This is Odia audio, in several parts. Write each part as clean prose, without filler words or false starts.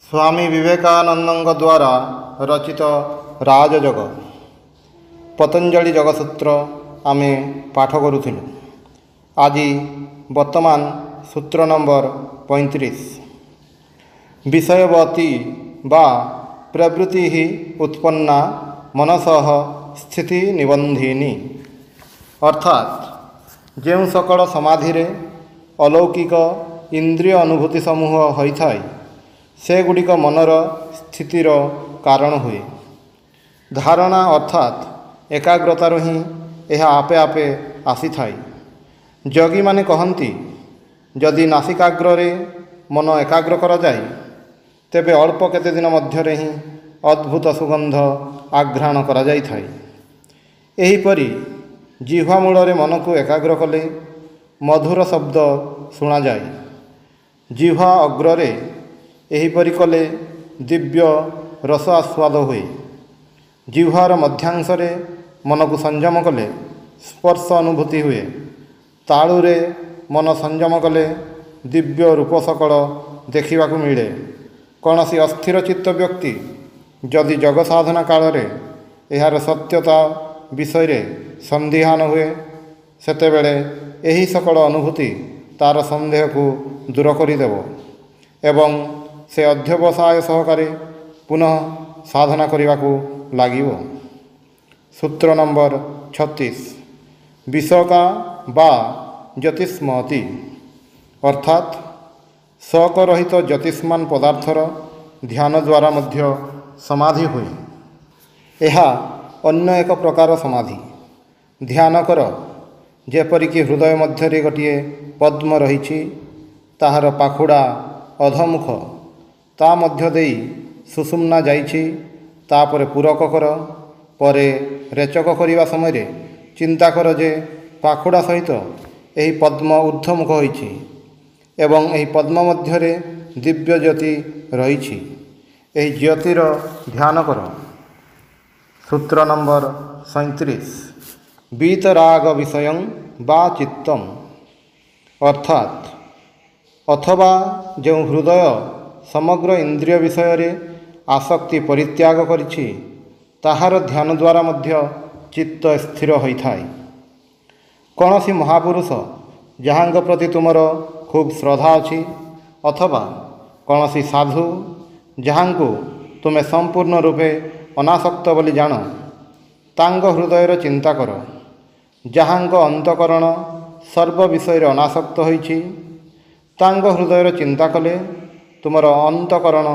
स्वामी विवेकानंद द्वारा रचित राजयोग पतंजलि योगसूत्र आमे पाठ करूथिलु। आज वर्तमान सूत्र नंबर 35 विषयवती बा प्रवृत्ति ही उत्पन्ना मनसः स्थिति निबंधिनी अर्थात जो सकल समाधि रे अलौकिक इंद्रिय अनुभूति समूह होता है से गुड़िक मनर स्थितिर कारण हुए। धारणा अर्थात एकाग्रतार ही यह आपे आपे आसी थाए। योगी माने कहती जदि नासिकाग्र रे मन एकाग्र करा जाए तेबे अल्प केते दिन मध्य ही अद्भुत सुगंध आघ्राण करा जाई थाए। एहीपरि जिह्वा मूल मन को एकाग्र कले मधुर शब्द शुणा जाए। जिह्वा अग्रे एहीपरि कले दिव्य रस आस्वाद हुए। जिह्वार मध्यांश मन को संयम कले स्पर्श अनुभूति हुए। तालुरे मन संयम कले दिव्य रूप सकल देखा मिले। कौन सी अस्थिर चित्त व्यक्ति जदि जग साधना काल यार सत्यता विषय संदिहान हुए सेतेबेले एही सकल अनुभूति तार संदेह को दूर करदेव एवं से अध्यवसाय सहकारे पुनः साधना करने को लागिवो। सूत्र नंबर 36 विषका बा ज्योतिष्मति अर्थात शक रहित ज्योतिष्मान पदार्थर ध्यान द्वारा मध्य समाधि हुए। यह अन्य एक प्रकार समाधि। ध्यान कर जेपरिक हृदय मध्य गोटे पद्म रही ताहार पाखुड़ा अधमुख ता मध्य देई सुषुम्ना जाइछि। तापर पूरक कर परे रेचक करिवा समय चिंता कर जे पाखुड़ा सहित यही पद्म ऊर्ध्वमुख होइछि एवं यही पद्म मध्य दिव्य ज्योति रही। यही ज्योतिर ध्यान कर। सूत्र नंबर 37 वीतराग विषय बा चित्तम अर्थात अथवा जो हृदय समग्र इंद्रिय विषय रे आसक्ति परित्याग करिछि ताहार ध्यान द्वारा मध्य चित्त स्थिर होता है। कौन सी महापुरुष जहांग प्रति तुमर खूब श्रद्धा अच्छी अथवा कौन सी साधु जहां को तुम्हें संपूर्ण रूपे अनासक्त बोली जान तांग हृदयर चिंता कर। जहांग अंतकरण सर्व विषय अनासक्त होइछि तांग हृदयर चिंता कले तुमर अंतकरण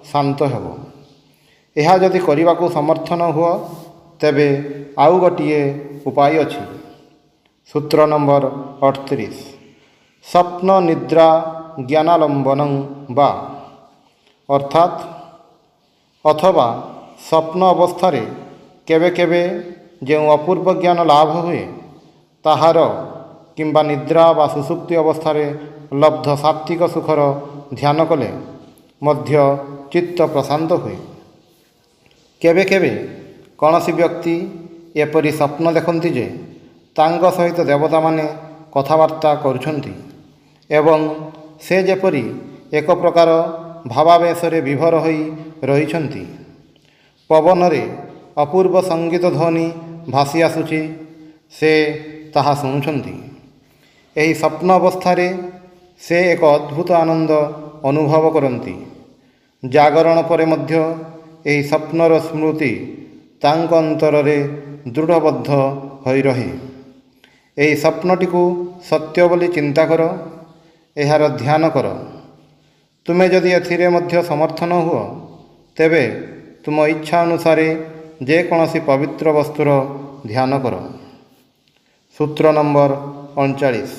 शांत हेबो। यह जदि करने को समर्थन हुआ तेबे आउ गोटिए उपाय अछि। सूत्र नंबर 38 स्वप्न निद्रा ज्ञानालंबनं बा अर्थात अथवा स्वप्न अवस्था केबे केबे जो अपूर्व ज्ञान लाभ हुए ताहार किंबा निद्रा बा सुसुप्ति अवस्था लब्ध सात्विक सुखर ध्यान कले मध्य चित्त प्रशांत हुए। केबे केबे कौन सी व्यक्ति एपरी स्वप्न देखती जे तांग सहित देवता माने कथबार्ता करुछंती एवं से जेपरी एक प्रकार भावावेश विभोर होई रहिछंती। पवन रे अपूर्व संगीत ध्वनि भासी आसुची से ताहा शुणुछंती। एही स्वप्न अवस्था से एक अद्भुत आनंद अनुभव करती। जागरण परे मध्य एही स्वप्नर स्मृति तांक अंतर रे दृढ़बद्ध होई रहे। एही स्वप्नटी को सत्य बोली चिंता कर। एहार ध्यान कर। तुम्हें जदि एथिरे मध्य समर्थन हुआ तेबे तुम इच्छा अनुसार जेकोसी पवित्र वस्तुर ध्यान कर। सूत्र नंबर 39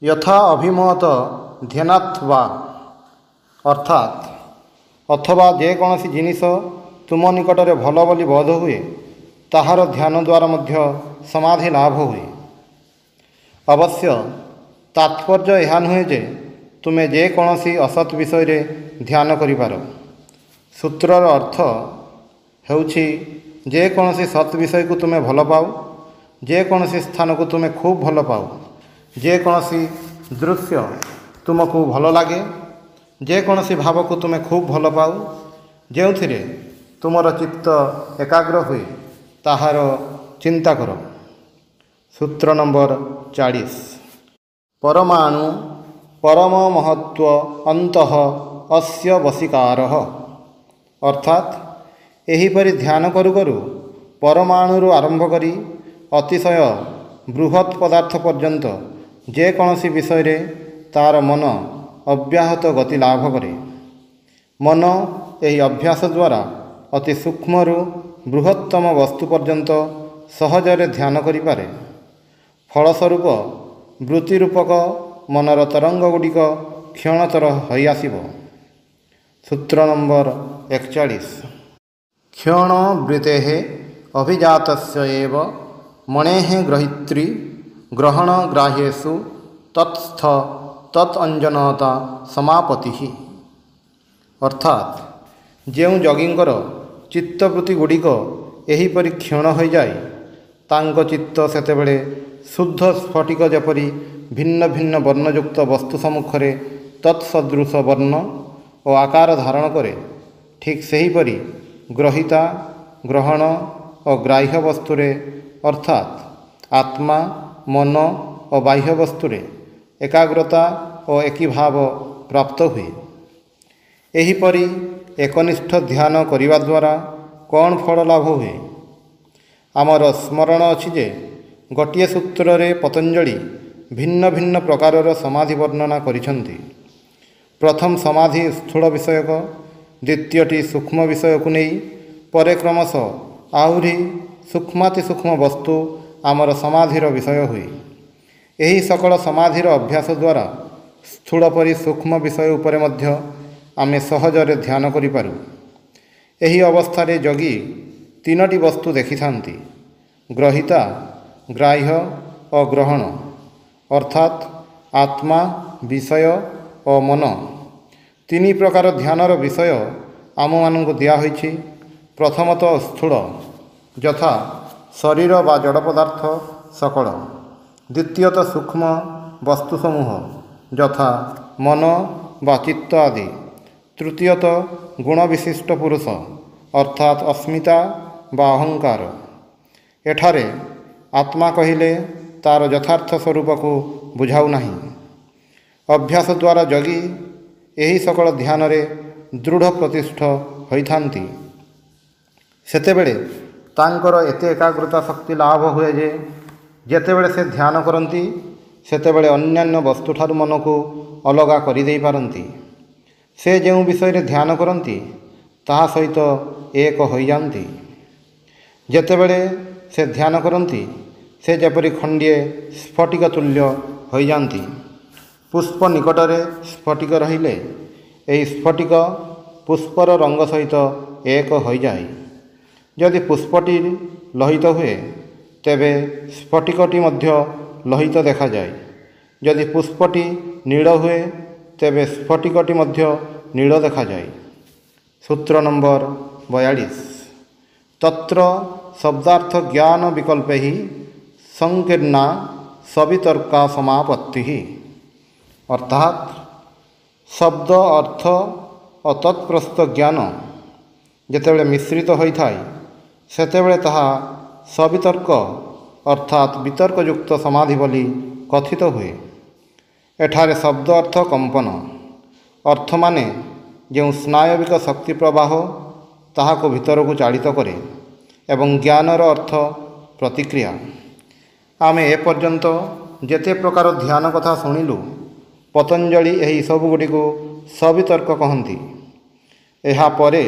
यथा अभिमत ध्यानात्वा अर्थात अथवा जेकोसी जिनिस तुम निकट में भल बोली बोध हुए ताहार ध्यान द्वारा मध्य समाधि लाभ हुए। अवश्य तात्पर्य यह नुहे जे तुम्हें जेकोसी असत विषय रे ध्यान करिपार। सूत्रर अर्थ हेउछि जेकोसी सत विषय को तुम्हें भल पाओ, जेकोसी स्थान को तुम्हें खूब भल पाओ, जेकोसी दृश्य तुमको भल लगे ଯେକୌଣସି ଭାବକୁ ତୁମେ ଖୁବ୍ ଭଲ ପାଉ, ଯେଉଁଥିରେ ତୁମର ଚିତ୍ତ ଏକାଗ୍ର ହୁଏ, ତାହାର ଚିନ୍ତା କର। ସୂତ୍ର ନମ୍ବର 40। ପରମାଣୁ ପରମ ମହତ୍ଵ ଅନ୍ତଃ ଅସ୍ୟ ବଶୀକାରଃ। ଅର୍ଥାତ୍ ଏହିପରି ଧ୍ୟାନ କରୁ କରୁ ପରମାଣୁରୁ ଆରମ୍ଭ କରି ଅତିଶୟ ବୃହତ୍ ପଦାର୍ଥ ପର୍ଯ୍ୟନ୍ତ ଯେକୌଣସି ବିଷୟରେ ତାର ମନ ଅବ୍ୟାହତ ଗତି ଲାଭ କରେ। ମନ ଏହି ଅଭ୍ୟାସ ଦ୍ୱାରା ଅତି ସୂକ୍ଷ୍ମରୁ ବୃହତ୍ତମ ବସ୍ତୁ ପର୍ଯ୍ୟନ୍ତ ସହଜରେ ଧ୍ୟାନ କରିପାରେ। ଫଳସ୍ୱରୂପ ବୃତ୍ତି ରୂପକ ମନର ତରଙ୍ଗ ଗୁଡ଼ିକ କ୍ଷଣତର ହୋଇଆସିବ। ସୂତ୍ର ନମ୍ବର 41। କ୍ଷଣ ବୃତ୍ତେଃ ଅଭିଜାତସ୍ୟ ଏବ ମଣେଃ ଗ୍ରହିତ୍ରୀ ଗ୍ରହଣ ଗ୍ରାହ୍ୟେଷୁ ତତ୍ସ୍ଥ ତତ୍ ଅଞ୍ଜନତା ସମାପତିଃ। ଅର୍ଥାତ୍ ଯେଉଁ ଯୋଗୀଙ୍କର ଚିତ୍ତବୃତ୍ତି ଗୁଡ଼ିକ ଏହିପରି କ୍ଷଣ ହୋଇଯାଏ, ତାଙ୍କ ଚିତ୍ତ ସେତେବେଳେ ଶୁଦ୍ଧ ସ୍ଫଟିକ ଯେପରି ଭିନ୍ନ ଭିନ୍ନ ବର୍ଣ୍ଣଯୁକ୍ତ ବସ୍ତୁ ସମ୍ମୁଖରେ ତତ୍ସଦୃଶ ବର୍ଣ୍ଣ ଓ ଆକାର ଧାରଣ କରେ, ଠିକ୍ ସେହିପରି ଗ୍ରହିତା, ଗ୍ରହଣ ଓ ଗ୍ରାହ୍ୟ ବସ୍ତୁରେ ଅର୍ଥାତ୍ ଆତ୍ମା, ମନ ଓ ବାହ୍ୟ ବସ୍ତୁରେ ଏକାଗ୍ରତା ଓ ଏକୀଭାବ ପ୍ରାପ୍ତ ହୁଏ। ଏହିପରି ଏକନିଷ୍ଠ ଧ୍ୟାନ କରିବା ଦ୍ୱାରା କ'ଣ ଫଳ ଲାଭ ହୁଏ? ଆମର ସ୍ମରଣ ଅଛି ଯେ ଗୋଟିଏ ସୂତ୍ରରେ ପତଞ୍ଜଳି ଭିନ୍ନ ଭିନ୍ନ ପ୍ରକାରର ସମାଧି ବର୍ଣ୍ଣନା କରିଛନ୍ତି। ପ୍ରଥମ ସମାଧି ସ୍ଥୂଳ ବିଷୟକ, ଦ୍ୱିତୀୟଟି ସୂକ୍ଷ୍ମ ବିଷୟକୁ ନେଇ, ପରେ କ୍ରମଶଃ ଆହୁରି ସୂକ୍ଷ୍ମାତିସୂକ୍ଷ୍ମ ବସ୍ତୁ ଆମର ସମାଧିର ବିଷୟ ହୁଏ। ଏହି ସକଳ ସମାଧିର ଅଭ୍ୟାସ ଦ୍ୱାରା ସ୍ଥୂଳ ପରି ସୂକ୍ଷ୍ମ ବିଷୟ ଉପରେ ମଧ୍ୟ ଆମେ ସହଜରେ ଧ୍ୟାନ କରିପାରୁ। ଏହି ଅବସ୍ଥାରେ ଯୋଗୀ ତିନୋଟି ବସ୍ତୁ ଦେଖିଥାନ୍ତି: ଗ୍ରହିତା, ଗ୍ରାହ୍ୟ ଓ ଗ୍ରହଣ, ଅର୍ଥାତ୍ ଆତ୍ମା, ବିଷୟ ଓ ମନ। ତିନି ପ୍ରକାର ଧ୍ୟାନର ବିଷୟ ଆମମାନଙ୍କୁ ଦିଆହୋଇଛି। ପ୍ରଥମତଃ ସ୍ଥୂଳ, ଯଥା ଶରୀର ବା ଜଡ଼ ପଦାର୍ଥ ସକଳ। ଦ୍ୱିତୀୟତଃ ସୂକ୍ଷ୍ମ ବସ୍ତୁସମୂହ, ଯଥା ମନ ବା ଚିତ୍ତ ଆଦି। ତୃତୀୟତଃ ଗୁଣବିଶିଷ୍ଟ ପୁରୁଷ, ଅର୍ଥାତ୍ ଅସ୍ମିତା ବା ଅହଙ୍କାର। ଏଠାରେ ଆତ୍ମା କହିଲେ ତାର ଯଥାର୍ଥ ସ୍ୱରୂପକୁ ବୁଝାଉନାହିଁ। ଅଭ୍ୟାସ ଦ୍ୱାରା ଯୋଗୀ ଏହି ସକଳ ଧ୍ୟାନରେ ଦୃଢ଼ ପ୍ରତିଷ୍ଠ ହୋଇଥାନ୍ତି। ସେତେବେଳେ ତାଙ୍କର ଏତେ ଏକାଗ୍ରତା ଶକ୍ତି ଲାଭ ହୁଏ ଯେ ଯେତେବେଳେ ସେ ଧ୍ୟାନ କରନ୍ତି, ସେତେବେଳେ ଅନ୍ୟାନ୍ୟ ବସ୍ତୁଠାରୁ ମନକୁ ଅଲଗା କରିଦେଇପାରନ୍ତି। ସେ ଯେଉଁ ବିଷୟରେ ଧ୍ୟାନ କରନ୍ତି, ତାହା ସହିତ ଏକ ହୋଇଯାଆନ୍ତି। ଯେତେବେଳେ ସେ ଧ୍ୟାନ କରନ୍ତି, ସେ ଯେପରି ଖଣ୍ଡିଏ ସ୍ଫଟିକ ତୁଲ୍ୟ ହୋଇଯାଆନ୍ତି। ପୁଷ୍ପ ନିକଟରେ ସ୍ଫଟିକ ରହିଲେ ଏହି ସ୍ଫଟିକ ପୁଷ୍ପର ରଙ୍ଗ ସହିତ ଏକ ହୋଇଯାଏ। ଯଦି ପୁଷ୍ପଟି ଲୋହିତ ହୁଏ, ତେବେ ସ୍ଫଟିକଟି ମଧ୍ୟ ଲୋହିତ ଦେଖାଯାଏ। ଯଦି ପୁଷ୍ପଟି ନୀଳ ହୁଏ, ତେବେ ସ୍ଫଟିକଟି ମଧ୍ୟ ନୀଳ ଦେଖାଯାଏ। ସୂତ୍ର ନମ୍ବର 42। ତତ୍ର ଶବ୍ଦାର୍ଥ ଜ୍ଞାନ ବିକଳ୍ପୈଃ ସଂକୀର୍ଣ୍ଣା ସବିତର୍କା ସମାପତ୍ତିଃ। ଅର୍ଥାତ୍ ଶବ୍ଦ, ଅର୍ଥ ଓ ତତ୍ପ୍ରସ୍ତୁତ ଜ୍ଞାନ ଯେତେବେଳେ ମିଶ୍ରିତ ହୋଇଥାଏ, ସେତେବେଳେ ତାହା ସବିତର୍କ ଅର୍ଥାତ୍ ବିତର୍କଯୁକ୍ତ ସମାଧି ବୋଲି କଥିତ ହୁଏ। ଏଠାରେ ଶବ୍ଦ ଅର୍ଥ କମ୍ପନ। ଅର୍ଥ ମାନେ ଯେଉଁ ସ୍ନାୟବିକ ଶକ୍ତି ପ୍ରବାହ, ତାହାକୁ ଭିତରକୁ ଚାଳିତ କରେ, ଏବଂ ଜ୍ଞାନର ଅର୍ଥ ପ୍ରତିକ୍ରିୟା। ଆମେ ଏପର୍ଯ୍ୟନ୍ତ ଯେତେ ପ୍ରକାର ଧ୍ୟାନ କଥା ଶୁଣିଲୁ, ପତଞ୍ଜଳି ଏହି ସବୁଗୁଡ଼ିକୁ ସବିତର୍କ କହନ୍ତି। ଏହାପରେ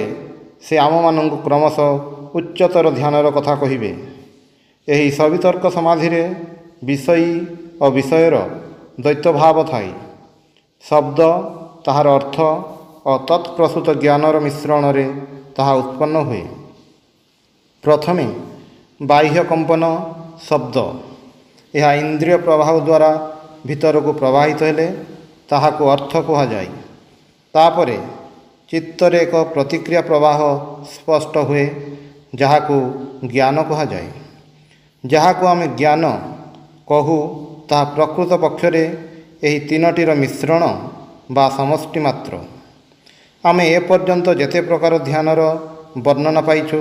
ସେ ଆମମାନଙ୍କୁ କ୍ରମଶଃ ଉଚ୍ଚତର ଧ୍ୟାନର କଥା କହିବେ। ଏହି ସବିତର୍କ ସମାଧିରେ ବିଷୟୀ ଓ ବିଷୟର ଦ୍ୱୈତଭାବ ଥାଏ। ଶବ୍ଦ, ତାହାର ଅର୍ଥ ଓ ତତ୍ପ୍ରସୂତ ଜ୍ଞାନର ମିଶ୍ରଣରେ ତାହା ଉତ୍ପନ୍ନ ହୁଏ। ପ୍ରଥମେ ବାହ୍ୟ କମ୍ପନ ଶବ୍ଦ। ଏହା ଇନ୍ଦ୍ରିୟ ପ୍ରବାହ ଦ୍ୱାରା ଭିତରକୁ ପ୍ରବାହିତ ହେଲେ ତାହାକୁ ଅର୍ଥ କୁହାଯାଏ। ତାପରେ ଚିତ୍ତରେ ଏକ ପ୍ରତିକ୍ରିୟା ପ୍ରବାହ ସ୍ପଷ୍ଟ ହୁଏ, ଯାହାକୁ ଜ୍ଞାନ କୁହାଯାଏ। ଯାହାକୁ ଆମେ ଜ୍ଞାନ କହୁ, ତାହା ପ୍ରକୃତ ପକ୍ଷରେ ଏହି ତିନୋଟିର ମିଶ୍ରଣ ବା ସମଷ୍ଟି ମାତ୍ର। ଆମେ ଏପର୍ଯ୍ୟନ୍ତ ଯେତେ ପ୍ରକାର ଧ୍ୟାନର ବର୍ଣ୍ଣନା ପାଇଛୁ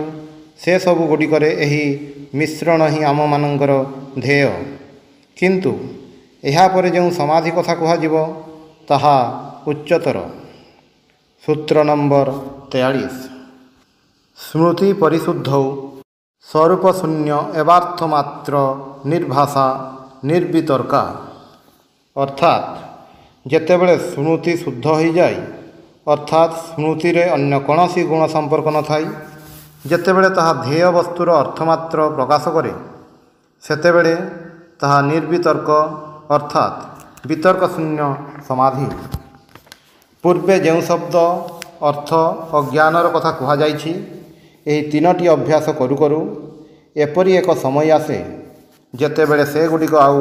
ସେସବୁ ଗୁଡ଼ିକରେ ଏହି ମିଶ୍ରଣ ହିଁ ଆମମାନଙ୍କର ଧ୍ୟେୟ। କିନ୍ତୁ ଏହାପରେ ଯେଉଁ ସମାଧି କଥା କୁହାଯିବ ତାହା ଉଚ୍ଚତର। ସୂତ୍ର ନମ୍ବର 43। ସ୍ମୃତି ପରିଶୁଦ୍ଧୌ ସ୍ୱରୂପଶୂନ୍ୟ ଏବାର୍ଥମାତ୍ର ନିର୍ଭାଷା ନିର୍ବିତର୍କା। ଅର୍ଥାତ୍ ଯେତେବେଳେ ସ୍ମୃତି ଶୁଦ୍ଧ ହୋଇଯାଏ, ଅର୍ଥାତ୍ ସ୍ମୃତିରେ ଅନ୍ୟ କୌଣସି ଗୁଣ ସମ୍ପର୍କ ନଥାଏ, ଯେତେବେଳେ ତାହା ଧ୍ୟେୟ ବସ୍ତୁର ଅର୍ଥମାତ୍ର ପ୍ରକାଶ କରେ, ସେତେବେଳେ ତାହା ନିର୍ବିତର୍କ ଅର୍ଥାତ୍ ବିତର୍କଶୂନ୍ୟ ସମାଧି। ପୂର୍ବେ ଯେଉଁ ଶବ୍ଦ, ଅର୍ଥ ଓ ଜ୍ଞାନର କଥା କୁହାଯାଇଛି, ଏହି ତିନୋଟି ଅଭ୍ୟାସ କରୁ କରୁ ଏପରି ଏକ ସମୟ ଆସେ ଯେତେବେଳେ ସେଗୁଡ଼ିକ ଆଉ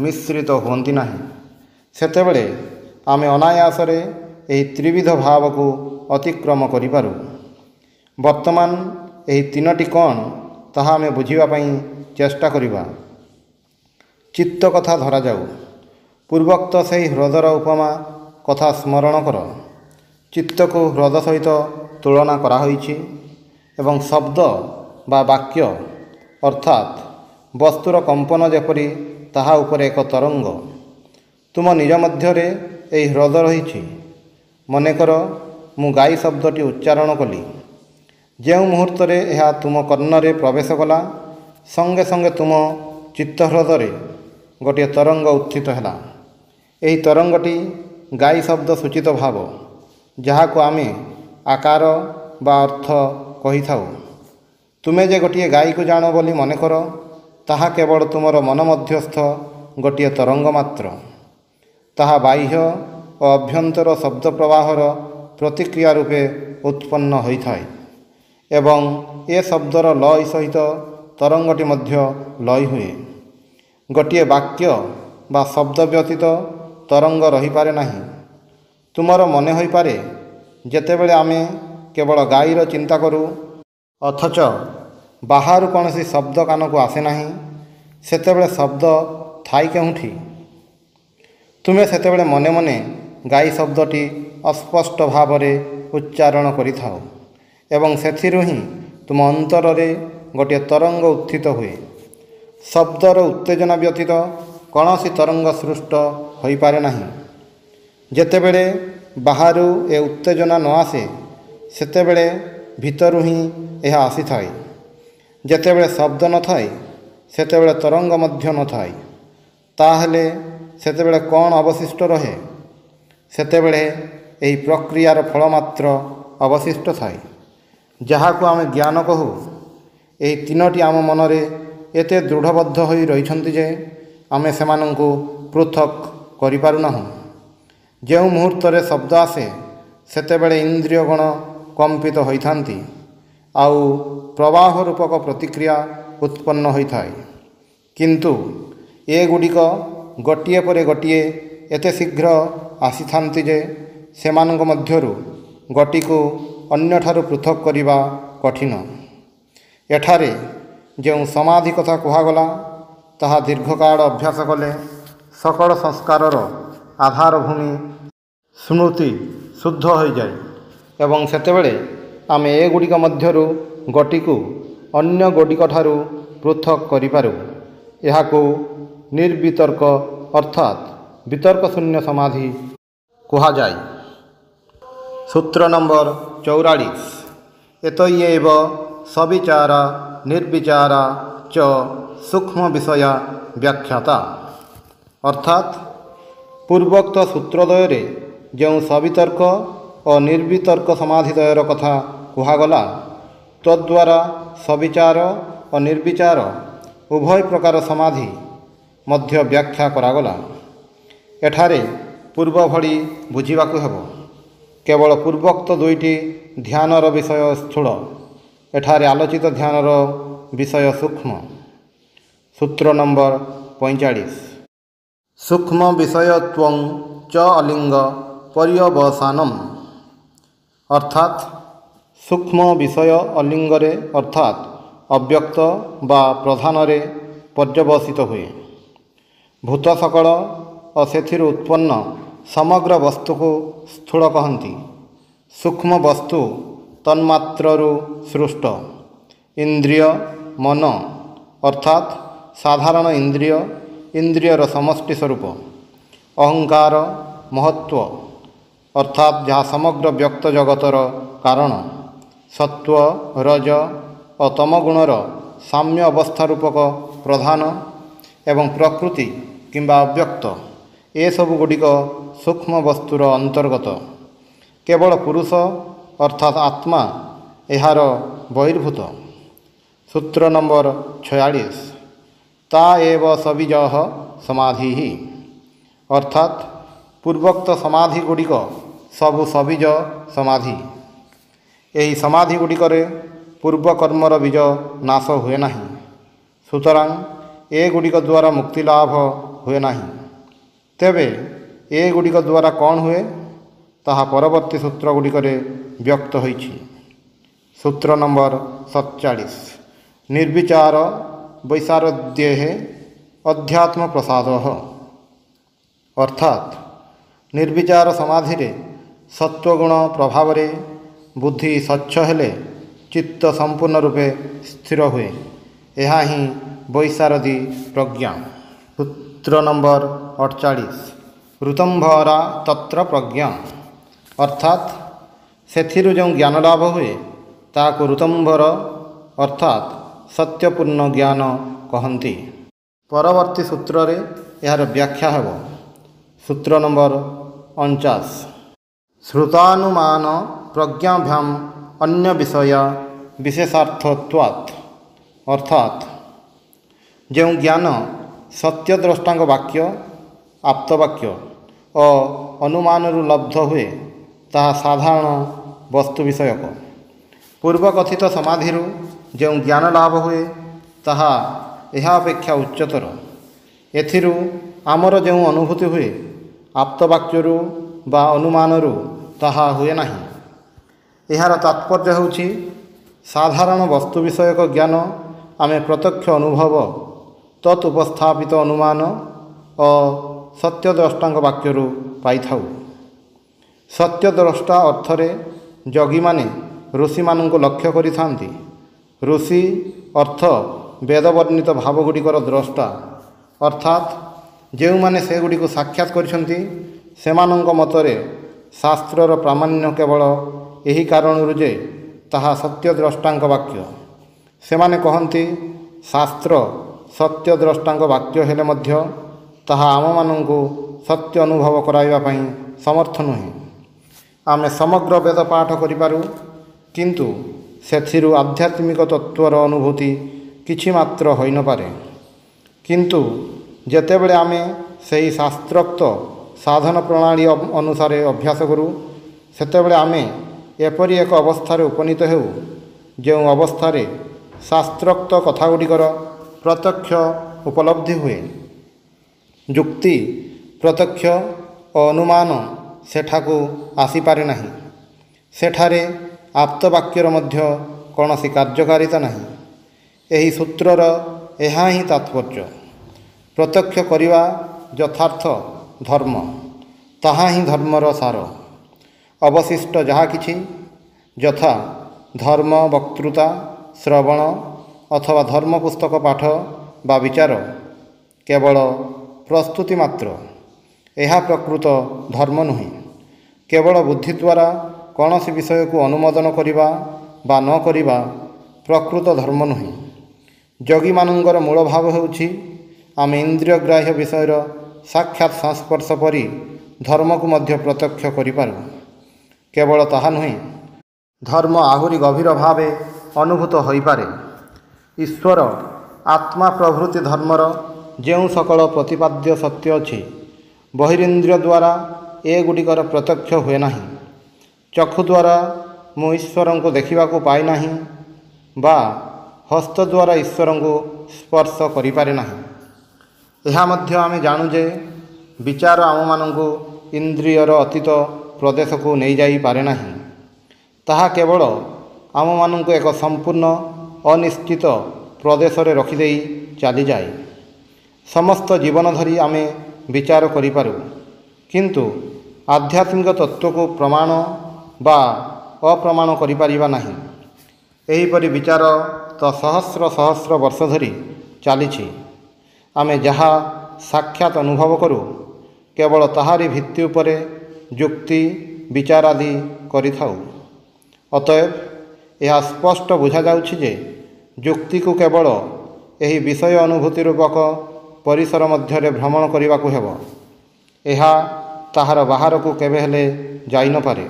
ମିଶ୍ରିତ ହୁଅନ୍ତି ନାହିଁ। ସେତେବେଳେ ଆମେ ଅନାୟାସରେ ଏହି ତ୍ରିବିଧ ଭାବକୁ ଅତିକ୍ରମ କରିପାରୁ। ବର୍ତ୍ତମାନ ଏହି ତିନୋଟି କ'ଣ ତାହା ଆମେ ବୁଝିବା ପାଇଁ ଚେଷ୍ଟା କରିବା। ଚିତ୍ତ କଥା ଧରାଯାଉ। ପୂର୍ବୋକ୍ତ ସେହି ହ୍ରଦର ଉପମା କଥା ସ୍ମରଣ କର। ଚିତ୍ତକୁ ହ୍ରଦ ସହିତ ତୁଳନା କରାହୋଇଛି ଏବଂ ଶବ୍ଦ ବା ବାକ୍ୟ ଅର୍ଥାତ୍ ବସ୍ତୁର କମ୍ପନ ଯେପରି ତାହା ଉପରେ ଏକ ତରଙ୍ଗ। ତୁମ ନିଜ ମଧ୍ୟରେ ଏହି ହ୍ରଦ ରହିଛି। ମନେକର ମୁଁ ଗାଈ ଶବ୍ଦଟି ଉଚ୍ଚାରଣ କଲି। ଯେଉଁ ମୁହୂର୍ତ୍ତରେ ଏହା ତୁମ କର୍ଣ୍ଣରେ ପ୍ରବେଶ କଲା, ସଙ୍ଗେ ସଙ୍ଗେ ତୁମ ଚିତ୍ତହ୍ରଦରେ ଗୋଟିଏ ତରଙ୍ଗ ଉତ୍ଥିତ ହେଲା। ଏହି ତରଙ୍ଗଟି ଗାଈ ଶବ୍ଦ ସୂଚିତ ଭାବ, ଯାହାକୁ ଆମେ ଆକାର ବା ଅର୍ଥ କହିଥାଉ। ତୁମେ ଯେ ଗୋଟିଏ ଗାଈକୁ ଜାଣ ବୋଲି ମନେକର, ତାହା କେବଳ ତୁମର ମନ ମଧ୍ୟସ୍ଥ ଗୋଟିଏ ତରଙ୍ଗ ମାତ୍ର। ତାହା ବାହ୍ୟ ଓ ଅଭ୍ୟନ୍ତର ଶବ୍ଦ ପ୍ରବାହର ପ୍ରତିକ୍ରିୟା ରୂପେ ଉତ୍ପନ୍ନ ହୋଇଥାଏ ଏବଂ ଏ ଶବ୍ଦର ଲୟ ସହିତ ତରଙ୍ଗଟି ମଧ୍ୟ ଲୟ ହୁଏ। ଗୋଟିଏ ବାକ୍ୟ ବା ଶବ୍ଦ ବ୍ୟତୀତ ତରଙ୍ଗ ରହିପାରେ ନାହିଁ। ତୁମର ମନେ ହୋଇପାରେ, ଯେତେବେଳେ ଆମେ କେବଳ ଗାଈର ଚିନ୍ତା କରୁ ଅଥଚ ବାହାରୁ କୌଣସି ଶବ୍ଦ କାନକୁ ଆସେ ନାହିଁ, ସେତେବେଳେ ଶବ୍ଦ ଥାଏ କେଉଁଠି? ତୁମେ ସେତେବେଳେ ମନେ ମନେ ଗାଈ ଶବ୍ଦଟି ଅସ୍ପଷ୍ଟ ଭାବରେ ଉଚ୍ଚାରଣ କରିଥାଉ ଏବଂ ସେଥିରୁ ହିଁ ତୁମ ଅନ୍ତରରେ ଗୋଟିଏ ତରଙ୍ଗ ଉତ୍ଥିତ ହୁଏ। ଶବ୍ଦର ଉତ୍ତେଜନା ବ୍ୟତୀତ କୌଣସି ତରଙ୍ଗ ସୃଷ୍ଟ ହୋଇପାରେ ନାହିଁ। ଯେତେବେଳେ ବାହାରୁ ଏ ଉତ୍ତେଜନା ନ ଆସେ, ସେତେବେଳେ ଭିତରୁ ହିଁ ଏହା ଆସିଥାଏ। ଯେତେବେଳେ ଶବ୍ଦ ନଥାଏ, ସେତେବେଳେ ତରଙ୍ଗ ମଧ୍ୟ ନଥାଏ। ତାହେଲେ ସେତେବେଳେ କ'ଣ ଅବଶିଷ୍ଟ ରହେ? ସେତେବେଳେ ଏହି ପ୍ରକ୍ରିୟାର ଫଳ ମାତ୍ର ଅବଶିଷ୍ଟ ଥାଏ, ଯାହାକୁ ଆମେ ଜ୍ଞାନ କହୁ। ଏହି ତିନୋଟି ଆମ ମନରେ ଏତେ ଦୃଢ଼ବଦ୍ଧ ହୋଇ ରହିଛନ୍ତି ଯେ ଆମେ ସେମାନଙ୍କୁ ପୃଥକ୍ କରିପାରୁନାହୁଁ। ଯେଉଁ ମୁହୂର୍ତ୍ତରେ ଶବ୍ଦ ଆସେ, ସେତେବେଳେ ଇନ୍ଦ୍ରିୟଗଣ କମ୍ପିତ ହୋଇଥାନ୍ତି ଆଉ ପ୍ରବାହ ରୂପକ ପ୍ରତିକ୍ରିୟା ଉତ୍ପନ୍ନ ହୋଇଥାଏ। କିନ୍ତୁ ଏଗୁଡ଼ିକ ଗୋଟିଏ ପରେ ଗୋଟିଏ ଏତେ ଶୀଘ୍ର ଆସିଥାନ୍ତି ଯେ ସେମାନଙ୍କ ମଧ୍ୟରୁ ଗୋଟିକୁ ଅନ୍ୟଠାରୁ ପୃଥକ୍ କରିବା କଠିନ। ଏଠାରେ ଯେଉଁ ସମାଧି କଥା କୁହାଗଲା, ତାହା ଦୀର୍ଘକାଳ ଅଭ୍ୟାସ କଲେ ସକଳ ସଂସ୍କାରର ଆଧାର ଭୂମି ସ୍ମୃତି ଶୁଦ୍ଧ ହୋଇଯାଏ ଏବଂ ସେତେବେଳେ ଆମେ ଏଗୁଡ଼ିକ ମଧ୍ୟରୁ ଗୋଟିକୁ ଅନ୍ୟ ଗୁଡ଼ିକଠାରୁ ପୃଥକ୍ କରିପାରୁ। ଏହାକୁ ନିର୍ବିତର୍କ ଅର୍ଥାତ୍ ବିତର୍କଶୂନ୍ୟ ସମାଧି କୁହାଯାଏ। ସୂତ୍ର ନମ୍ବର 44। ଏତୟେବ ସବିଚାରା ନିର୍ବିଚାରା ଚ ସୂକ୍ଷ୍ମ ବିଷୟା ବ୍ୟାଖ୍ୟାତା। ଅର୍ଥାତ୍ ପୂର୍ବୋକ୍ତ ସୂତ୍ରଦ୍ୱୟରେ ଯେଉଁ ସବିତର୍କ ଓ ନିର୍ବିତର୍କ ସମାଧିଦ୍ୱୟର କଥା କୁହାଗଲା, ତଦ୍ୱାରା ସବିଚାର ଓ ନିର୍ବିଚାର ଉଭୟ ପ୍ରକାର ସମାଧି ମଧ୍ୟ ବ୍ୟାଖ୍ୟା କରାଗଲା। ଏଠାରେ ପୂର୍ବ ଭଳି ବୁଝିବାକୁ ହେବ। କେବଳ ପୂର୍ବୋକ୍ତ ଦୁଇଟି ଧ୍ୟାନର ବିଷୟ ସ୍ଥୂଳ, ଏଠାରେ ଆଲୋଚିତ ଧ୍ୟାନର ବିଷୟ ସୂକ୍ଷ୍ମ। ସୂତ୍ର ନମ୍ବର 45। ସୂକ୍ଷ୍ମ ବିଷୟତ୍ୱଂ ଚ ଅଲିଙ୍ଗ ପର୍ୟବସାନମ୍। ଅର୍ଥାତ୍ ସୂକ୍ଷ୍ମ ବିଷୟ ଅଲିଙ୍ଗରେ ଅର୍ଥାତ୍ ଅବ୍ୟକ୍ତ ବା ପ୍ରଧାନରେ ପର୍ଯ୍ୟବସିତ ହୁଏ। ଭୂତ ସକଳ ଓ ସେଥିରୁ ଉତ୍ପନ୍ନ ସମଗ୍ର ବସ୍ତୁକୁ ସ୍ଥୂଳ କହନ୍ତି। सूक्ष्म वस्तु तन्मात्रु सृष्ट। इंद्रिय मन अर्थात साधारण इंद्रिय इंद्रियर समष्टि स्वरूप। अहंकार महत्व अर्थात जहाँ समग्र व्यक्त जगतर कारण। सत्व रज और तमगुणर साम्य अवस्था रूपक प्रधान एवं प्रकृति किंबा अव्यक्त ए सब गुड़िक सूक्ष्म वस्तुर अंतर्गत। केवल पुरुष अर्थात आत्मा एहार बहिर्भूत। सूत्र नंबर 46 ता एव सविजः समाधि अर्थात पूर्वोक्त समाधि गुड़िक सबु सविज समाधि। यही समाधि गुड़िकरे पूर्व कर्मर बीज नाश हुए नहीं। सुतरां ए गुड़िक द्वारा मुक्ति लाभ हुए नहीं। तेबे ए गुड़िक द्वारा कौन हुए ताहा परवर्ती सूत्र गुड़िकरे व्यक्त होइछि। सूत्र नंबर 47 निर्विचार वैशारद्ये अध्यात्म प्रसाद अर्थात निर्विचार समाधि रे सत्वगुण प्रभाव रे बुद्धि स्वच्छ हेले चित्त संपूर्ण रूपे स्थिर हुए। यह ही वैशारदी प्रज्ञा। सूत्र नंबर 48 ऋतंभरा तत्र प्रज्ञा अर्थात सेथिरु जो ज्ञान लाभ हुए ताको ऋतंभर अर्थात सत्यपूर्ण ज्ञान कहन्ति। परवर्ती सूत्र रे यार व्याख्या हेब। सूत्र नंबर 49 श्रुतानुमान प्रज्ञाभ्याम अन्य विषय विशेषार्थत्वात् अर्थात जो ज्ञान सत्य द्रष्टांग वाक्य आप्तवाक्य और अनुमान लब्ध हुए ताहा साधारण वस्तु विषयक। पूर्व कथित समाधि जो ज्ञान लाभ हुए ताहा एहा अपेक्षा उच्चतर। एथिरु आमर जो अनुभूति हुए आप्तवाक्यरु बा अनुमानरु ताहा हुए नहीं। एहार तात्पर्य होछि साधारण वस्तु विषयक ज्ञान आमे प्रत्यक्ष अनुभव तत् उपस्थापित अनुमान और सत्य द्रष्टांग वाक्यरु पाइथाउ। सत्य द्रष्टा अर्थरे जगी माने ऋषि मानंको लक्ष्य करिथांती। ऋषि अर्थ वेदवर्णित भावगुड़िकर द्रष्टा अर्थात जो माने से गुड़िक साक्षात करिसंती सेमानंक मतरे शास्त्रर प्रामाण्य केवल यही कारण जे ताहा सत्य द्रष्टांक वाक्य। सेमाने कहन्ति शास्त्र सत्य द्रष्टांक वाक्य हेले मध्य ताहा आम मानंकु सत्य अनुभव कराइबा पई समर्थ नुहे। आमे समग्र वेद पाठ करिपारु किंतु सेथिरु आध्यात्मिक तत्वर अनुभूति किछि मात्र होई न पारे। किंतु जेतेबेले आमे सेही शास्त्रोक्त साधन प्रणाली अनुसार अभ्यास करूँ सेतेबेले आमे एपरी एक अवस्था उपनीत हेउ जो अवस्था शास्त्रोक्त कथागुड़िकर प्रत्यक्ष उपलब्धि हुए। जुक्ति प्रत्यक्ष और अनुमान सेठाकू आसीपारे नहीं। सेठारे आप्तवाक्यर मध्य कौनसी कार्यकारिता नहीं। यही सूत्रर एहा ही तात्पर्य। प्रत्यक्ष करिवा यथार्थ धर्म ताहा ही धर्मर सार। अवशिष्ट जहाँ किछि यथा धर्म वक्तृता श्रवण अथवा धर्म पुस्तक पाठ बा विचार केवल प्रस्तुति मात्र। यह प्रकृत धर्म नुहे। केवल बुद्धि द्वारा कौन सी विषय को अनुमोदन करिबा बा न करिबा प्रकृत धर्म नुहे। जोगी मानंगर मूल भाव हेउछि आम इंद्रियग्राह्य विषयर साक्षात संस्पर्श परि धर्म को मध्य प्रत्यक्ष करिपारु। केवल ताहा नुहे धर्म आहुरी गभीर भावे अनुभूत होई पारे। ईश्वर आत्मा प्रभृति धर्मर जो सकल प्रतिपाद्य सत्य अच्छी बहिरींद्रिय द्वारा ए गुड़िकर प्रत्यक्ष हुए नहीं। चक्षु द्वारा मु ईश्वर को देखा पाई नहीं बा हस्त द्वारा ईश्वर को स्पर्श करिपारे नहीं। यह मध्य आमे जानु जे विचार आम मानंकु इंद्रियर अतीत प्रदेश को नहीं जाई पारे नहीं। ताहा केवल आम मानंकु एक संपूर्ण अनिश्चित प्रदेश रे रखिदेई चली जाए। समस्त जीवन धरी आमे विचार करिपारु किंतु आध्यात्मिक तत्व को प्रमाण ବା ଅପ୍ରମାଣ କରିପାରିବା ନାହିଁ। ଏହିପରି ବିଚାର ତ ସହସ୍ର ସହସ୍ର ବର୍ଷ ଧରି ଚାଲିଛି। ଆମେ ଯାହା ସାକ୍ଷାତ ଅନୁଭବ କରୁ କେବଳ ତାହାରି ଭିତ୍ତି ଉପରେ ଯୁକ୍ତି ବିଚାର ଆଦି କରିଥାଉ। ଅତଏବ ଏହା ସ୍ପଷ୍ଟ ବୁଝାଯାଉଛି ଯେ ଯୁକ୍ତିକୁ କେବଳ ଏହି ବିଷୟ ଅନୁଭୂତି ରୂପକ ପରିସର ମଧ୍ୟରେ ଭ୍ରମଣ କରିବାକୁ ହେବ। ଏହା ତାହାର ବାହାରକୁ କେବେ ହେଲେ ଯାଇନପାରେ।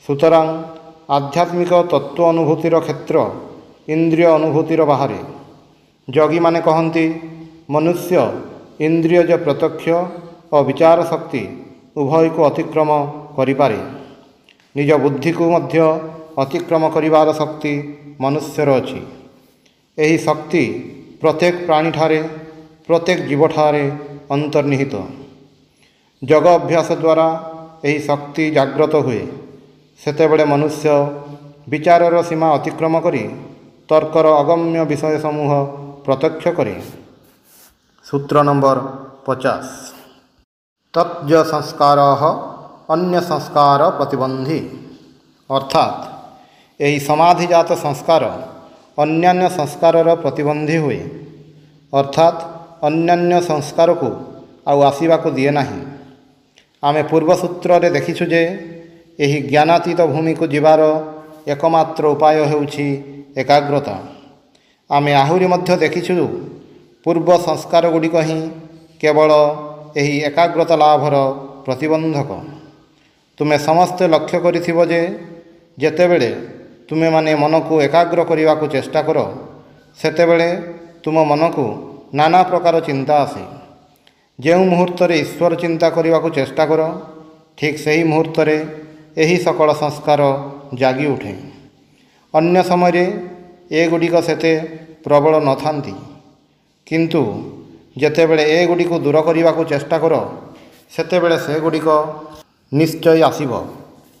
ସୁତରାଂ ଆଧ୍ୟାତ୍ମିକ ତତ୍ତ୍ୱ ଅନୁଭୂତିର କ୍ଷେତ୍ର ଇନ୍ଦ୍ରିୟ ଅନୁଭୂତିର ବାହାରେ। ଯୋଗୀମାନେ କହନ୍ତି, ମନୁଷ୍ୟ ଇନ୍ଦ୍ରିୟଜ ପ୍ରତ୍ୟକ୍ଷ ଓ ବିଚାର ଶକ୍ତି ଉଭୟକୁ ଅତିକ୍ରମ କରିପାରେ। ନିଜ ବୁଦ୍ଧିକୁ ମଧ୍ୟ ଅତିକ୍ରମ କରିବାର ଶକ୍ତି ମନୁଷ୍ୟର ଅଛି। ଏହି ଶକ୍ତି ପ୍ରତ୍ୟେକ ପ୍ରାଣୀଠାରେ ପ୍ରତ୍ୟେକ ଜୀବଠାରେ ଅନ୍ତର୍ନିହିତ। ଯୋଗ ଅଭ୍ୟାସ ଦ୍ୱାରା ଏହି ଶକ୍ତି ଜାଗ୍ରତ ହୁଏ। ସେତେବେଳେ ମନୁଷ୍ୟ ବିଚାରର ସୀମା ଅତିକ୍ରମ କରି ତର୍କର ଅଗମ୍ୟ ବିଷୟ ସମୂହ ପ୍ରତ୍ୟକ୍ଷ କରେ। ସୂତ୍ର ନମ୍ବର 50। ତତ୍ଜ ସଂସ୍କାର ଅନ୍ୟ ସଂସ୍କାର ପ୍ରତିବନ୍ଧୀ। ଅର୍ଥାତ୍ ଏହି ସମାଧିଜାତ ସଂସ୍କାର ଅନ୍ୟାନ୍ୟ ସଂସ୍କାରର ପ୍ରତିବନ୍ଧୀ ହୁଏ। ଅର୍ଥାତ୍ ଅନ୍ୟାନ୍ୟ ସଂସ୍କାରକୁ ଆଉ ଆସିବାକୁ ଦିଏ ନାହିଁ। ଆମେ ପୂର୍ବ ସୂତ୍ରରେ ଦେଖିଛୁ ଯେ ଏହି ଜ୍ଞାନାତୀତ ଭୂମିକୁ ଯିବାର ଏକମାତ୍ର ଉପାୟ ହେଉଛି ଏକାଗ୍ରତା। ଆମେ ଆହୁରି ମଧ୍ୟ ଦେଖିଛୁ ପୂର୍ବ ସଂସ୍କାର ଗୁଡ଼ିକ ହିଁ କେବଳ ଏହି ଏକାଗ୍ରତା ଲାଭର ପ୍ରତିବନ୍ଧକ। ତୁମେ ସମସ୍ତେ ଲକ୍ଷ୍ୟ କରିଥିବ ଯେ ଯେତେବେଳେ ତୁମେମାନେ ମନକୁ ଏକାଗ୍ର କରିବାକୁ ଚେଷ୍ଟା କର ସେତେବେଳେ ତୁମ ମନକୁ ନାନା ପ୍ରକାର ଚିନ୍ତା ଆସେ। ଯେଉଁ ମୁହୂର୍ତ୍ତରେ ଈଶ୍ୱର ଚିନ୍ତା କରିବାକୁ ଚେଷ୍ଟା କର ଠିକ୍ ସେହି ମୁହୂର୍ତ୍ତରେ ଏହି ସକଳ ସଂସ୍କାର ଜାଗି ଉଠେ। ଅନ୍ୟ ସମୟରେ ଏଗୁଡ଼ିକ ସେତେ ପ୍ରବଳ ନଥାନ୍ତି, କିନ୍ତୁ ଯେତେବେଳେ ଏଗୁଡ଼ିକୁ ଦୂର କରିବାକୁ ଚେଷ୍ଟା କର ସେତେବେଳେ ସେଗୁଡ଼ିକ ନିଶ୍ଚୟ ଆସିବ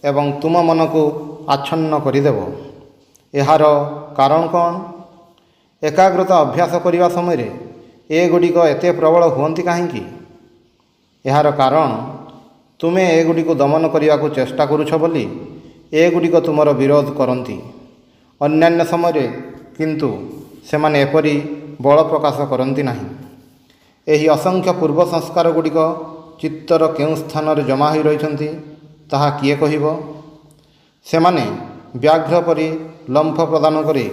ଏବଂ ତୁମ ମନକୁ ଆଚ୍ଛନ୍ନ କରିଦେବ। ଏହାର କାରଣ କ'ଣ? ଏକାଗ୍ରତା ଅଭ୍ୟାସ କରିବା ସମୟରେ ଏଗୁଡ଼ିକ ଏତେ ପ୍ରବଳ ହୁଅନ୍ତି କାହିଁକି? ଏହାର କାରଣ ତୁମେ ଏଗୁଡ଼ିକୁ ଦମନ କରିବାକୁ ଚେଷ୍ଟା କରୁଛ ବୋଲି ଏଗୁଡ଼ିକ ତୁମର ବିରୋଧ କରନ୍ତି। ଅନ୍ୟାନ୍ୟ ସମୟରେ କିନ୍ତୁ ସେମାନେ ଏପରି ବଳ ପ୍ରକାଶ କରନ୍ତି ନାହିଁ। ଏହି ଅସଂଖ୍ୟ ପୂର୍ବ ସଂସ୍କାର ଗୁଡ଼ିକ ଚିତ୍ତର କେଉଁ ସ୍ଥାନରେ ଜମା ହୋଇ ରହିଛନ୍ତି ତାହା କିଏ କହିବ? ସେମାନେ ବ୍ୟାଘ୍ର ପରି ଲମ୍ଫ ପ୍ରଦାନ କରି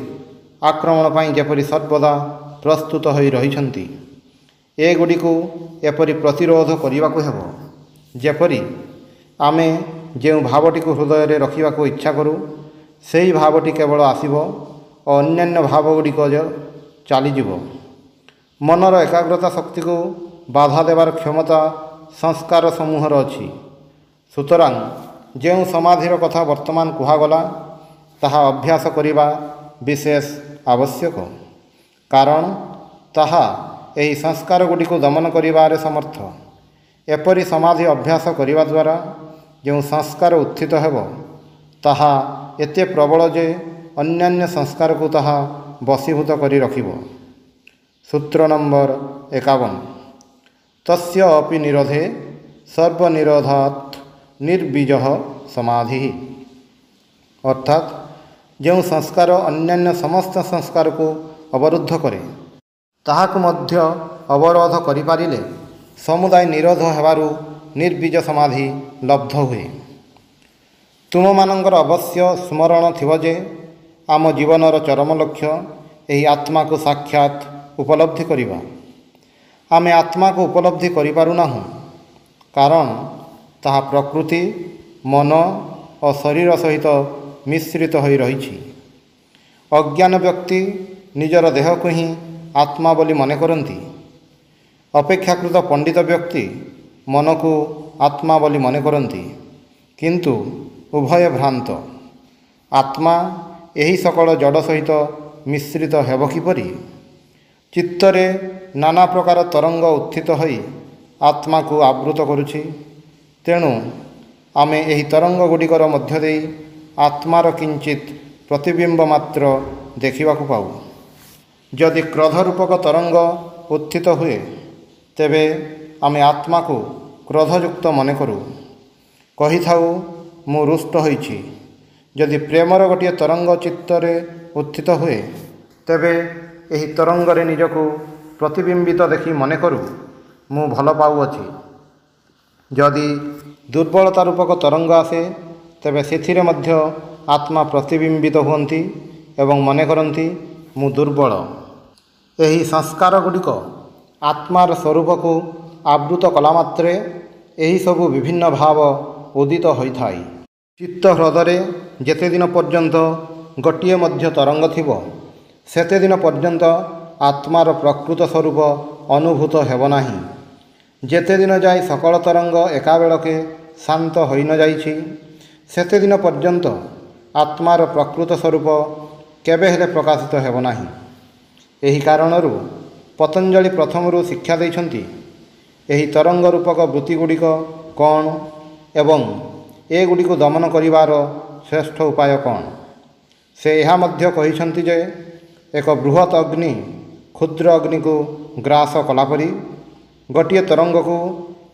ଆକ୍ରମଣ ପାଇଁ ଯେପରି ସର୍ବଦା ପ୍ରସ୍ତୁତ ହୋଇ ରହିଛନ୍ତି, ଏଗୁଡ଼ିକୁ ଏପରି ପ୍ରତିରୋଧ କରିବାକୁ ହେବ ଯେପରି ଆମେ ଯେଉଁ ଭାବଟିକୁ ହୃଦୟରେ ରଖିବାକୁ ଇଚ୍ଛା କରୁ ସେହି ଭାବଟି କେବଳ ଆସିବ ଓ ଅନ୍ୟାନ୍ୟ ଭାବଗୁଡ଼ିକ ଚାଲିଯିବ। ମନର ଏକାଗ୍ରତା ଶକ୍ତିକୁ ବାଧା ଦେବାର କ୍ଷମତା ସଂସ୍କାର ସମୂହର ଅଛି। ସୁତରାଂ ଯେଉଁ ସମାଧିର କଥା ବର୍ତ୍ତମାନ କୁହାଗଲା ତାହା ଅଭ୍ୟାସ କରିବା ବିଶେଷ ଆବଶ୍ୟକ, କାରଣ ତାହା ଏହି ସଂସ୍କାର ଗୁଡ଼ିକୁ ଦମନ କରିବାରେ ସମର୍ଥ। ଏପରି ସମାଧି ଅଭ୍ୟାସ କରିବା ଦ୍ୱାରା ଯେଉଁ ସଂସ୍କାର ଉତ୍ଥିତ ହେବ ତାହା ଏତେ ପ୍ରବଳ ଯେ ଅନ୍ୟାନ୍ୟ ସଂସ୍କାରକୁ ତାହା ବଶୀଭୂତ କରି ରଖିବ। ସୂତ୍ର ନମ୍ବର 51। ତସ୍ୟ ଅପି ନିରୋଧେ ସର୍ବନିରୋଧାତ୍ ନିର୍ବୀଜଃ ସମାଧି। ଅର୍ଥାତ୍ ଯେଉଁ ସଂସ୍କାର ଅନ୍ୟାନ୍ୟ ସମସ୍ତ ସଂସ୍କାରକୁ ଅବରୁଦ୍ଧ କରେ ତାହାକୁ ମଧ୍ୟ ଅବରୋଧ କରିପାରିଲେ ସମୁଦାୟ ନିରୋଧ ହେବାରୁ ନିର୍ବୀଜ ସମାଧି ଲବ୍ଧ ହୁଏ। ତୁମମାନଙ୍କର ଅବଶ୍ୟ ସ୍ମରଣ ଥିବ ଯେ ଆମ ଜୀବନର ଚରମ ଲକ୍ଷ୍ୟ ଏହି ଆତ୍ମାକୁ ସାକ୍ଷାତ ଉପଲବ୍ଧି କରିବା। ଆମେ ଆତ୍ମାକୁ ଉପଲବ୍ଧି କରିପାରୁନାହୁଁ କାରଣ ତାହା ପ୍ରକୃତି, ମନ ଓ ଶରୀର ସହିତ ମିଶ୍ରିତ ହୋଇ ରହିଛି। ଅଜ୍ଞାନ ବ୍ୟକ୍ତି ନିଜର ଦେହକୁ ହିଁ ଆତ୍ମା ବୋଲି ମନେ କରନ୍ତି। ଅପେକ୍ଷାକୃତ ପଣ୍ଡିତ ବ୍ୟକ୍ତି ମନକୁ ଆତ୍ମା ବୋଲି ମନେ କରନ୍ତି, କିନ୍ତୁ ଉଭୟ ଭ୍ରାନ୍ତ। ଆତ୍ମା ଏହି ସକଳ ଜଡ଼ ସହିତ ମିଶ୍ରିତ ହେବ କିପରି? ଚିତ୍ତରେ ନାନା ପ୍ରକାର ତରଙ୍ଗ ଉତ୍ଥିତ ହୋଇ ଆତ୍ମାକୁ ଆବୃତ କରୁଛି। ତେଣୁ ଆମେ ଏହି ତରଙ୍ଗ ଗୁଡ଼ିକର ମଧ୍ୟ ଦେଇ ଆତ୍ମାର କିଞ୍ଚିତ୍ ପ୍ରତିବିମ୍ବ ମାତ୍ର ଦେଖିବାକୁ ପାଉ। ଯଦି କ୍ରୋଧ ରୂପକ ତରଙ୍ଗ ଉତ୍ଥିତ ହୁଏ ତେବେ ଆମେ ଆତ୍ମାକୁ କ୍ରୋଧଯୁକ୍ତ ମନେ କରୁ। କହିଥାଉ ମୁଁ ରୁଷ୍ଟ ହୋଇଛି। ଯଦି ପ୍ରେମର ଗୋଟିଏ ତରଙ୍ଗ ଚିତ୍ତରେ ଉତ୍ଥିତ ହୁଏ, ତେବେ ଏହି ତରଙ୍ଗରେ ନିଜକୁ ପ୍ରତିବିମ୍ବିତ ଦେଖି ମନେକରୁ ମୁଁ ଭଲ ପାଉଅଛି। ଯଦି ଦୁର୍ବଳତା ରୂପକ ତରଙ୍ଗ ଆସେ, ତେବେ ସେଥିରେ ମଧ୍ୟ ଆତ୍ମା ପ୍ରତିବିମ୍ବିତ ହୁଅନ୍ତି ଏବଂ ମନେ କରନ୍ତି ମୁଁ ଦୁର୍ବଳ। ଏହି ସଂସ୍କାର ଗୁଡ଼ିକ ଆତ୍ମାର ସ୍ୱରୂପକୁ ଆବୃତ କଲା ମାତ୍ରେ ଏହିସବୁ ବିଭିନ୍ନ ଭାବ ଉଦିତ ହୋଇଥାଏ। ଚିତ୍ତ ହ୍ରଦରେ ଯେତେଦିନ ପର୍ଯ୍ୟନ୍ତ ଗୋଟିଏ ମଧ୍ୟ ତରଙ୍ଗ ଥିବ, ସେତେଦିନ ପର୍ଯ୍ୟନ୍ତ ଆତ୍ମାର ପ୍ରକୃତ ସ୍ୱରୂପ ଅନୁଭୂତ ହେବ ନାହିଁ। ଯେତେଦିନ ଯାଏ ସକଳ ତରଙ୍ଗ ଏକାବେଳକେ ଶାନ୍ତ ହୋଇ ନ ଯାଇଛି, ସେତେଦିନ ପର୍ଯ୍ୟନ୍ତ ଆତ୍ମାର ପ୍ରକୃତ ସ୍ୱରୂପ କେବେ ହେଲେ ପ୍ରକାଶିତ ହେବ ନାହିଁ। ଏହି କାରଣରୁ ପତଞ୍ଜଳି ପ୍ରଥମରୁ ଶିକ୍ଷା ଦେଇଛନ୍ତି, ଏହି ତରଙ୍ଗ ରୂପକ ବୃତ୍ତିଗୁଡ଼ିକ କ'ଣ ଏବଂ ଏଗୁଡ଼ିକୁ ଦମନ କରିବାର ଶ୍ରେଷ୍ଠ ଉପାୟ କ'ଣ। ସେ ଏହା ମଧ୍ୟ କହିଛନ୍ତି ଯେ ଏକ ବୃହତ୍ ଅଗ୍ନି କ୍ଷୁଦ୍ର ଅଗ୍ନିକୁ ଗ୍ରାସ କଲାପରି ଗୋଟିଏ ତରଙ୍ଗକୁ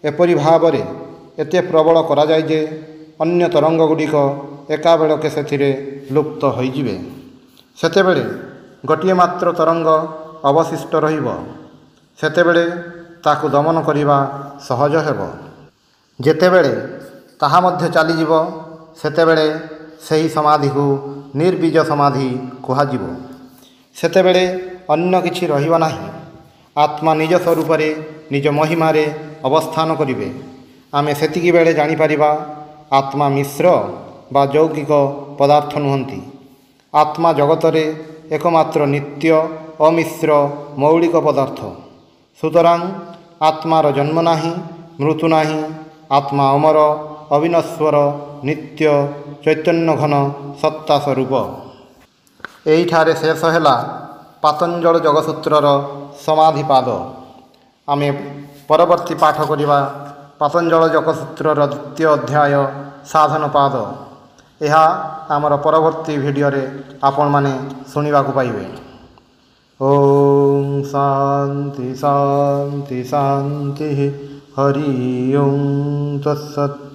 ଏପରି ଭାବରେ ଏତେ ପ୍ରବଳ କରାଯାଏ ଯେ ଅନ୍ୟ ତରଙ୍ଗ ଗୁଡ଼ିକ ଏକାବେଳକେ ସେଥିରେ ଲୁପ୍ତ ହୋଇଯିବେ। ସେତେବେଳେ ଗୋଟିଏ ମାତ୍ର ତରଙ୍ଗ ଅବଶିଷ୍ଟ ରହିବ। ସେତେବେଳେ ତାକୁ ଦମନ କରିବା ସହଜ ହେବ। ଯେତେବେଳେ ତାହା ମଧ୍ୟ ଚାଲିଯିବ, ସେତେବେଳେ ସେହି ସମାଧିକୁ ନିର୍ବୀଜ ସମାଧି କୁହାଯିବ। ସେତେବେଳେ ଅନ୍ୟ କିଛି ରହିବ ନାହିଁ। ଆତ୍ମା ନିଜ ସ୍ୱରୂପରେ ନିଜ ମହିମାରେ ଅବସ୍ଥାନ କରିବେ। ଆମେ ସେତିକି ବେଳେ ଜାଣିପାରିବା ଆତ୍ମା ମିଶ୍ର ବା ଯୌଗିକ ପଦାର୍ଥ ନୁହନ୍ତି। ଆତ୍ମା ଜଗତରେ ଏକମାତ୍ର ନିତ୍ୟ ଅମିଶ୍ର ମୌଳିକ ପଦାର୍ଥ। ସୁତରାଂ ଆତ୍ମାର ଜନ୍ମ ନାହିଁ, ମୃତ୍ୟୁ ନାହିଁ। ଆତ୍ମା ଅମର, ଅବିନଶ୍ୱର, ନିତ୍ୟ, ଚୈତନ୍ୟ ଘନ ସତ୍ତା ସ୍ୱରୂପ। ଏହିଠାରେ ଶେଷ ହେଲା ପାତଞ୍ଜଳ ଯୋଗସୂତ୍ରର ସମାଧିପାଦ। ଆମେ ପରବର୍ତ୍ତୀ ପାଠ କରିବା ପାତଞ୍ଜଳ ଯୋଗସୂତ୍ରର ଦ୍ୱିତୀୟ ଅଧ୍ୟାୟ ସାଧନପାଦ। ଏହା ଆମର ପରବର୍ତ୍ତୀ ଭିଡ଼ିଓରେ ଆପଣମାନେ ଶୁଣିବାକୁ ପାଇବେ। ଓಂ ଶାନ୍ତି ଶାନ୍ତି ଶାନ୍ତି। ହରି ଓಂ ତତ୍ସତ୍।